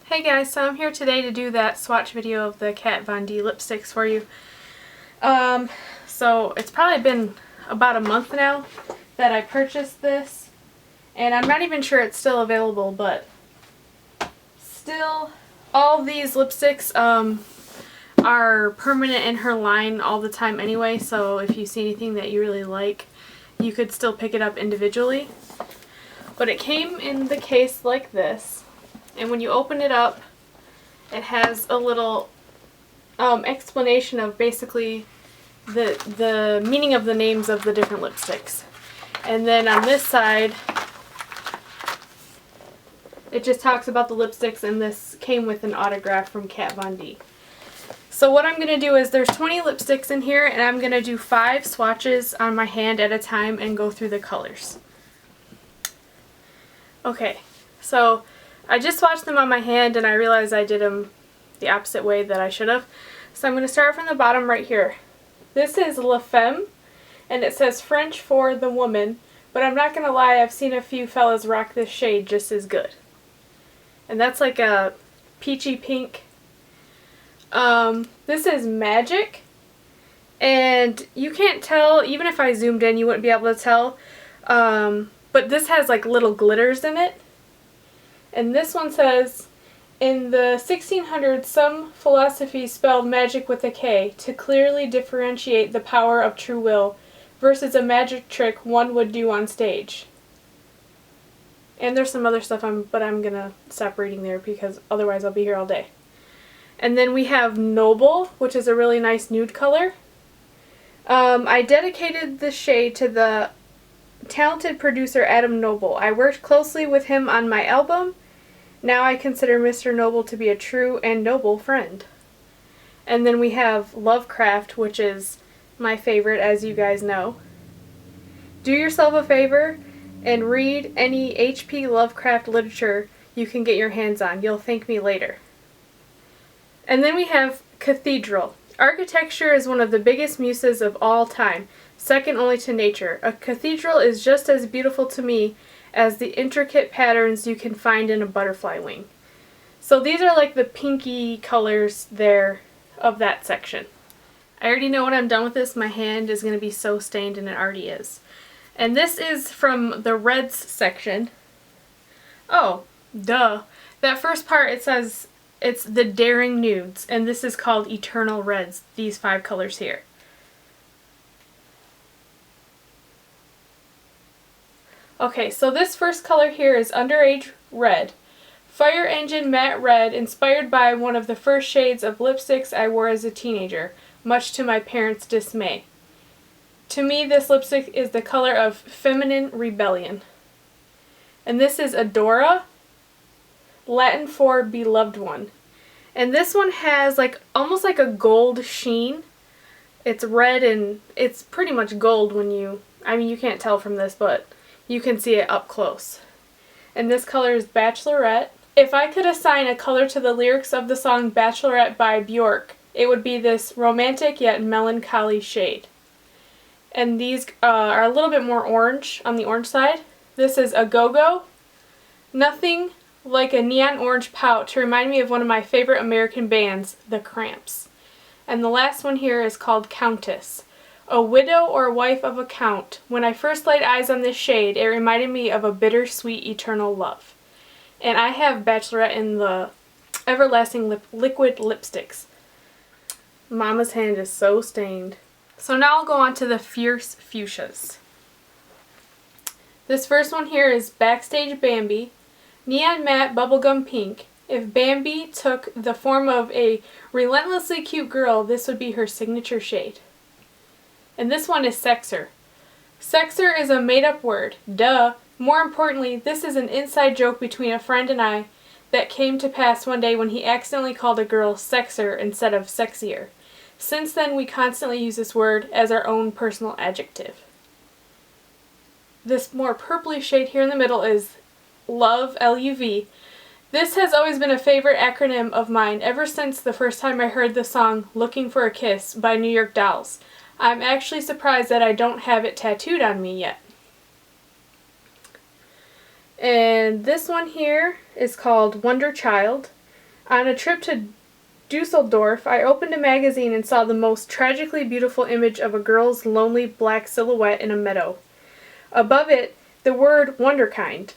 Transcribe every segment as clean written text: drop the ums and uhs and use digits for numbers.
Hey guys, so I'm here today to do that swatch video of the Kat Von D lipsticks for you. So it's probably been about a month now that I purchased this, and I'm not even sure it's still available, but still, all these lipsticks are permanent in her line all the time anyway, so if you see anything that you really like, you could still pick it up individually. But it came in the case like this. And when you open it up, it has a little explanation of basically the meaning of the names of the different lipsticks. And then on this side, it just talks about the lipsticks, and this came with an autograph from Kat Von D. So what I'm going to do is there's 20 lipsticks in here, and I'm going to do 5 swatches on my hand at a time and go through the colors. Okay, so I just swatched them on my hand and I realized I did them the opposite way that I should have. So I'm going to start from the bottom right here. This is La Femme, and it says French for the woman, but I'm not going to lie, I've seen a few fellas rock this shade just as good. And that's like a peachy pink. This is Magic, and you can't tell, even if I zoomed in you wouldn't be able to tell, but this has like little glitters in it. And this one says, in the 1600s, some philosophy spelled magic with a K to clearly differentiate the power of true will versus a magic trick one would do on stage. And there's some other stuff, but I'm going to stop reading there because otherwise I'll be here all day. And then we have Noble, which is a really nice nude color. I dedicated this shade to the talented producer Adam Noble. I worked closely with him on my album. Now I consider Mr. Noble to be a true and noble friend. And then we have Lovecraft, which is my favorite, as you guys know. Do yourself a favor and read any H.P. Lovecraft literature you can get your hands on. You'll thank me later. And then we have Cathedral. Architecture is one of the biggest muses of all time, second only to nature. A cathedral is just as beautiful to me as the intricate patterns you can find in a butterfly wing. So these are like the pinky colors there of that section. I already know when I'm done with this, my hand is going to be so stained, and it already is. And this is from the reds section. Oh, duh. That first part, it says it's the Daring Nudes, and this is called Eternal Reds, these 5 colors here. Okay, so this first color here is Underage Red. Fire Engine Matte Red, inspired by one of the first shades of lipsticks I wore as a teenager, much to my parents' dismay. To me, this lipstick is the color of feminine rebellion. And this is Adora, Latin for beloved one. And this one has like almost like a gold sheen. It's red and it's pretty much gold when you can't tell from this, but you can see it up close. And this color is Bachelorette. If I could assign a color to the lyrics of the song Bachelorette by Bjork, it would be this romantic yet melancholy shade. And these are a little bit more orange on the orange side. This is A Go-Go. Nothing like a neon orange pout to remind me of one of my favorite American bands, The Cramps. And the last one here is called Countess. A widow or wife of a count. When I first laid eyes on this shade, it reminded me of a bittersweet eternal love. And I have Bachelorette in the Everlasting Liquid Lipsticks. Mama's hand is so stained. So now I'll go on to the Fierce Fuchsias. This first one here is Backstage Bambi. Neon Matte Bubblegum Pink. If Bambi took the form of a relentlessly cute girl, this would be her signature shade. And this one is Sexer. Sexer is a made-up word. Duh. More importantly, this is an inside joke between a friend and I that came to pass one day when he accidentally called a girl Sexer instead of sexier. Since then, we constantly use this word as our own personal adjective. This more purpley shade here in the middle is Love, L-U-V. This has always been a favorite acronym of mine ever since the first time I heard the song Looking for a Kiss by New York Dolls. I'm actually surprised that I don't have it tattooed on me yet. And this one here is called Wonder Child. On a trip to Dusseldorf, I opened a magazine and saw the most tragically beautiful image of a girl's lonely black silhouette in a meadow. Above it, the word Wonderkind.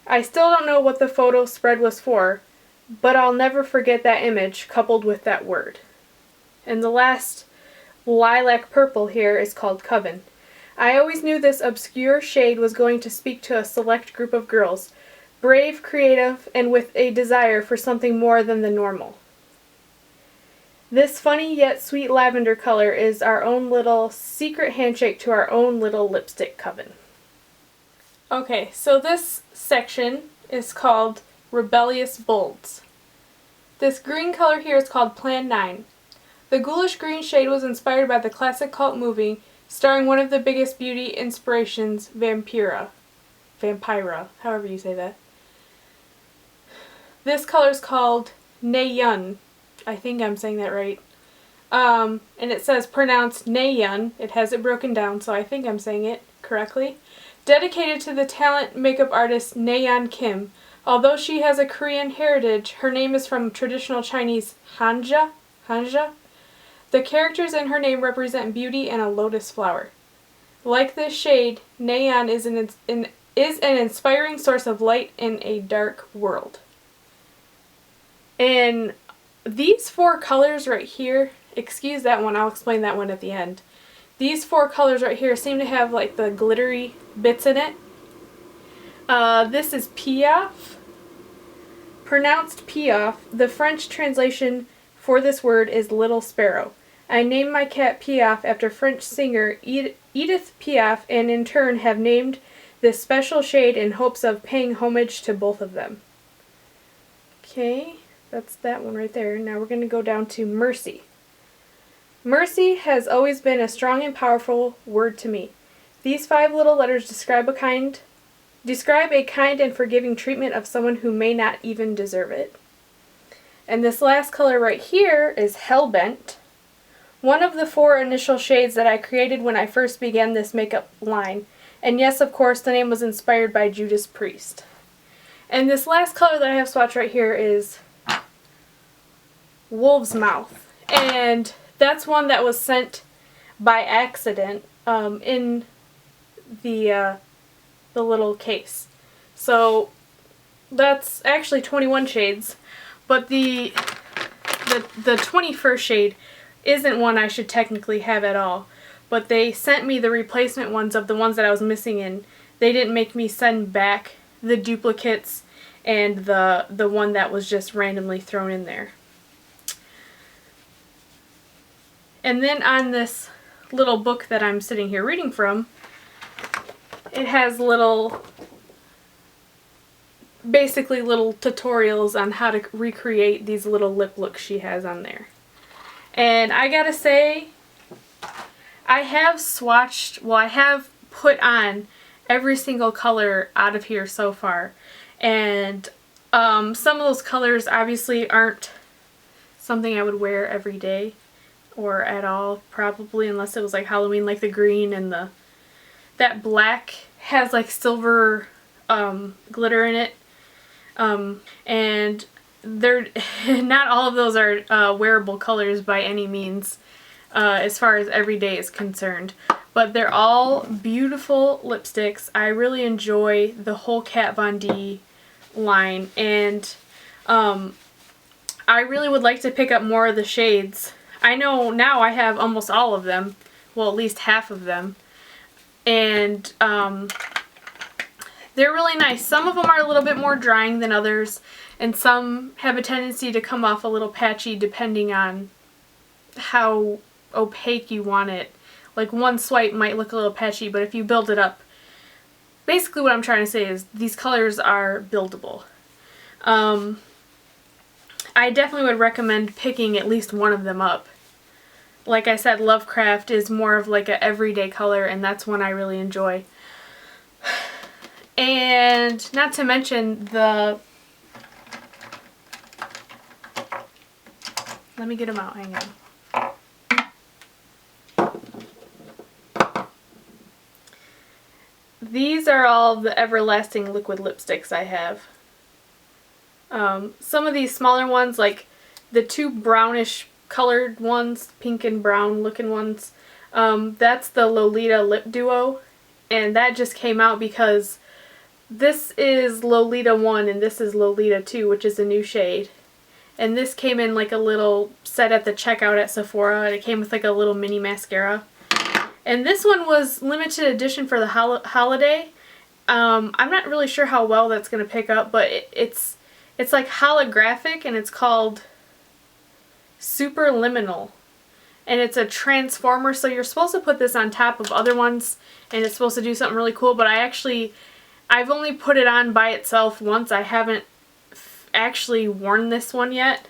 I still don't know what the photo spread was for, but I'll never forget that image coupled with that word. And the last lilac purple here is called Coven. I always knew this obscure shade was going to speak to a select group of girls, brave, creative, and with a desire for something more than the normal. This funny yet sweet lavender color is our own little secret handshake to our own little lipstick coven. Okay, so this section is called Rebellious Bolds. This green color here is called Plan 9. The ghoulish green shade was inspired by the classic cult movie starring one of the biggest beauty inspirations, Vampira, however you say that. This color is called Neyun. I think I'm saying that right. And it says pronounced Neyun. It has it broken down, so I think I'm saying it correctly. Dedicated to the talent makeup artist Nayeon Kim. Although she has a Korean heritage, her name is from traditional Chinese Hanja. The characters in her name represent beauty and a lotus flower. Like this shade, Nayeon is an inspiring source of light in a dark world. And these four colors right here, excuse that one, I'll explain that one at the end. These four colors right here seem to have like the glittery bits in it. This is Piaf, pronounced Piaf. The French translation for this word is Little Sparrow. I named my cat Piaf after French singer Edith Piaf, and in turn have named this special shade in hopes of paying homage to both of them. Okay, that's that one right there. Now we're going to go down to Mercy. Mercy has always been a strong and powerful word to me. These 5 little letters describe a kind and forgiving treatment of someone who may not even deserve it. And this last color right here is Hellbent, one of the 4 initial shades that I created when I first began this makeup line. And yes, of course, the name was inspired by Judas Priest. And this last color that I have swatched right here is Wolf's Mouth. And that's one that was sent by accident in the little case. So that's actually 21 shades, but the 21st shade isn't one I should technically have at all. But they sent me the replacement ones of the ones that I was missing in. They didn't make me send back the duplicates and the one that was just randomly thrown in there. And then on this little book that I'm sitting here reading from, it has basically little tutorials on how to recreate these little lip looks she has on there. And I gotta say, I have put on every single color out of here so far. And some of those colors obviously aren't something I would wear every day. Or at all, probably, unless it was like Halloween, like the green and that black has like silver glitter in it. And they're not all of those are wearable colors by any means, as far as every day is concerned. But they're all beautiful lipsticks. I really enjoy the whole Kat Von D line, and I really would like to pick up more of the shades. I know now I have almost all of them, well, at least half of them, and they're really nice. Some of them are a little bit more drying than others, and some have a tendency to come off a little patchy depending on how opaque you want it. Like one swipe might look a little patchy, but if you build it up, basically what I'm trying to say is these colors are buildable. I definitely would recommend picking at least one of them up. Like I said, Lovecraft is more of like an everyday color, and that's one I really enjoy. And not to mention let me get them out, hang on. These are all the Everlasting liquid lipsticks I have. Some of these smaller ones, like the two brownish colored ones, pink and brown looking ones, that's the Lolita Lip Duo, and that just came out because this is Lolita 1 and this is Lolita 2, which is a new shade. And this came in like a little set at the checkout at Sephora, and it came with like a little mini mascara. And this one was limited edition for the holiday. I'm not really sure how well that's going to pick up, but it's like holographic, and it's called Super Liminal. And it's a transformer, so you're supposed to put this on top of other ones, and it's supposed to do something really cool, but I've only put it on by itself once. I haven't actually worn this one yet,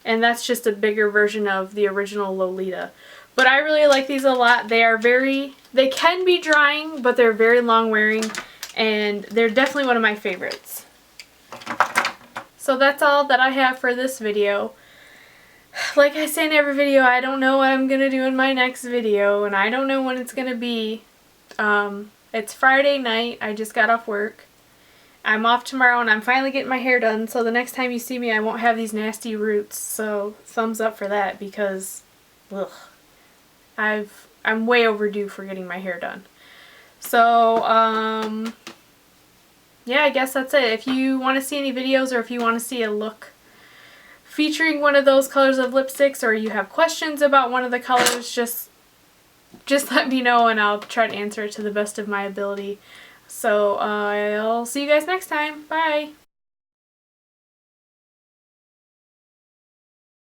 and that's just a bigger version of the original Lolita. But I really like these a lot. They can be drying, but they're very long wearing, and they're definitely one of my favorites. So that's all that I have for this video. Like I say in every video, I don't know what I'm gonna do in my next video, and I don't know when it's gonna be. It's Friday night. I just got off work. I'm off tomorrow, and I'm finally getting my hair done, so the next time you see me I won't have these nasty roots. So thumbs up for that, because ugh, I'm way overdue for getting my hair done. So yeah, I guess that's it. If you want to see any videos, or if you want to see a look featuring one of those colors of lipsticks, or you have questions about one of the colors, just let me know and I'll try to answer it to the best of my ability. So I'll see you guys next time. Bye!